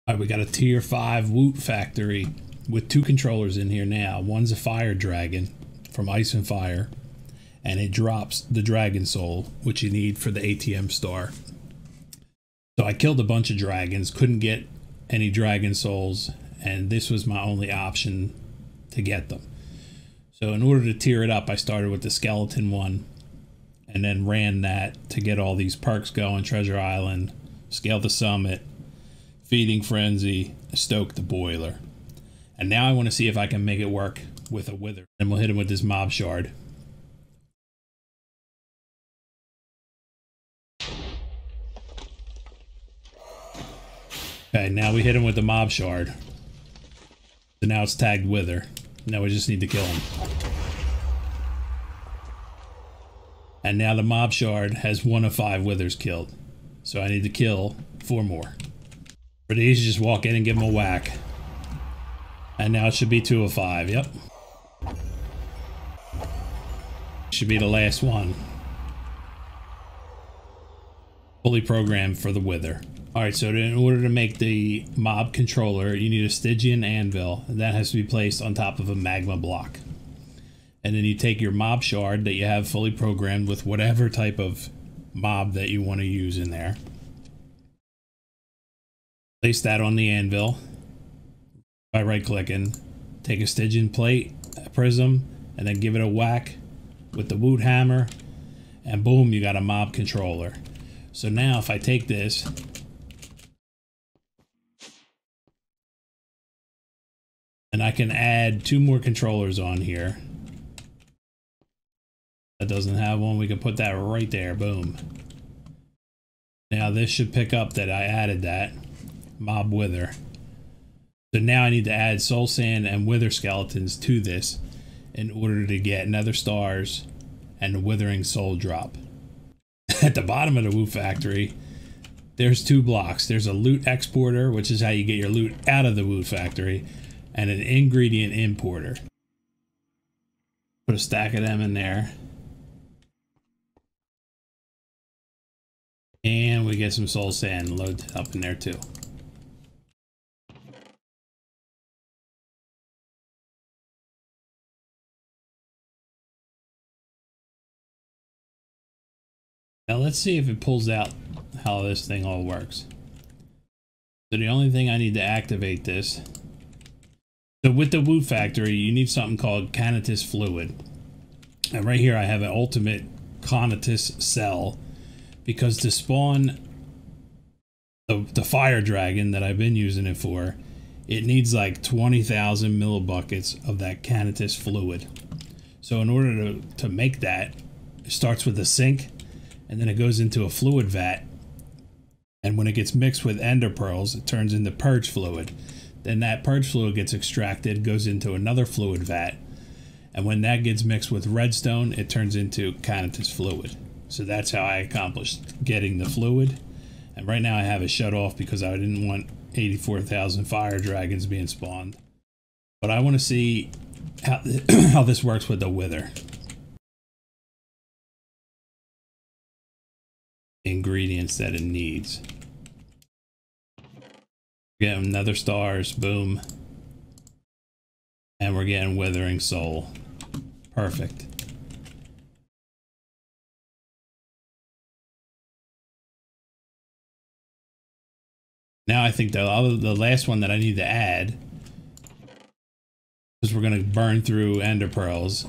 All right, we got a tier 5 Woot Factory with 2 controllers in here now. One's a fire dragon from Ice and Fire, and it drops the dragon soul, which you need for the ATM Star. So I killed a bunch of dragons, couldn't get any dragon souls, and this was my only option to get them. So in order to tier it up, I started with the skeleton one, and then ran that to get all these perks going: Treasure Island, Scale the Summit, Feeding Frenzy, Stoke the Boiler. And now I want to see if I can make it work with a Wither. And we'll hit him with this mob shard. Okay, now we hit him with the mob shard. So now it's tagged Wither. Now we just need to kill him. And now the mob shard has 1 of 5 withers killed. So I need to kill 4 more. For these, you just walk in and give them a whack. And now it should be 2 of 5, yep. Should be the last one. Fully programmed for the wither. Alright, so in order to make the mob controller, you need a Stygian anvil. And that has to be placed on top of a magma block. And then you take your mob shard that you have fully programmed with whatever type of mob that you want to use in there. Place that on the anvil by right-clicking. Take a Stygian plate, a prism, and then give it a whack with the Woot hammer, and boom, you got a mob controller. So now if I take this and I can add 2 more controllers on here. That doesn't have one, we can put that right there, boom. Now this should pick up that I added that mob wither. So now I need to add soul sand and wither skeletons to this in order to get nether stars and the withering soul drop. At the bottom of the Woot Factory, there's 2 blocks. There's a loot exporter, which is how you get your loot out of the Woot Factory, and an ingredient importer. Put a stack of them in there. And we get some soul sand loaded up in there too. Now let's see if it pulls out how this thing all works. So the only thing I need to activate this. So with the Woot Factory, you need something called Canatus Fluid. And right here I have an ultimate Canatus cell, because to spawn the fire dragon that I've been using it for, it needs like 20,000 millibuckets of that Canatus Fluid. So in order to make that, it starts with a sink, and then it goes into a fluid vat, and when it gets mixed with ender pearls, it turns into purge fluid. Then that purge fluid gets extracted, goes into another fluid vat, and when that gets mixed with redstone, it turns into Canatus fluid. So that's how I accomplished getting the fluid. And right now I have it shut off because I didn't want 84,000 fire dragons being spawned. But I want to see how, how this works with the wither. Ingredients that it needs. Getting nether stars, boom. And we're getting withering soul. Perfect. Now I think the last one that I need to add, because we're going to burn through ender pearls,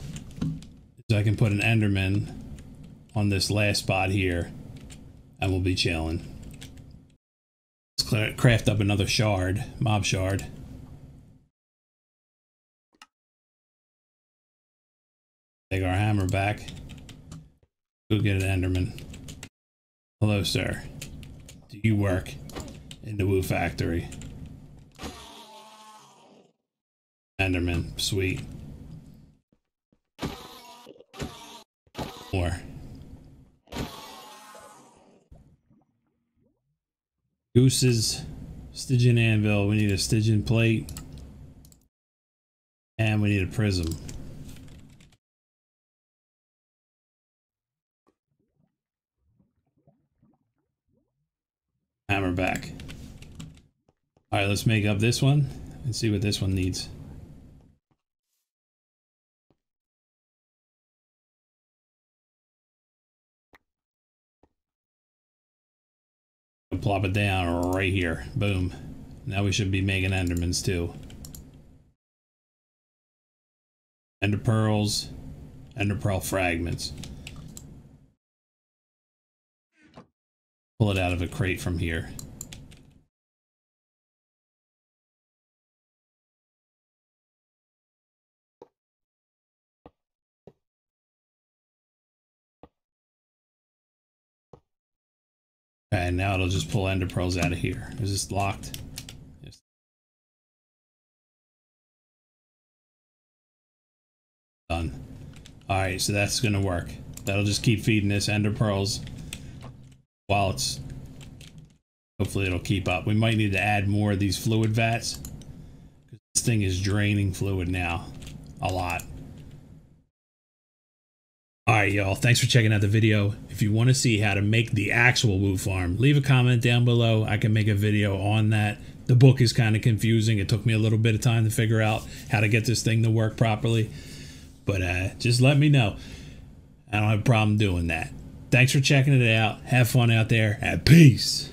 is I can put an enderman on this last spot here, and we'll be chilling. Let's craft up another shard, mob shard. Take our hammer back. Go get an enderman. Hello, sir. Do you work in the Woot Factory? Enderman, sweet. More. Gooses, Stygian anvil, we need a Stygian plate, and we need a prism. Hammer back. All right, let's make up this one and see what this one needs. Plop it down right here. Boom. Now we should be making endermans too. Ender pearls, ender pearl fragments. Pull it out of a crate from here. And now it'll just pull ender pearls out of here. Is this locked? Yes. Done. Alright, so that's gonna work. That'll just keep feeding this ender pearls while it's... Hopefully it'll keep up. We might need to add more of these fluid vats. This thing is draining fluid now. A lot. Alright y'all, thanks for checking out the video. If you want to see how to make the actual Woot farm, leave a comment down below. I can make a video on that. The book is kind of confusing. It took me a little bit of time to figure out how to get this thing to work properly. But just let me know. I don't have a problem doing that. Thanks for checking it out. Have fun out there, and peace.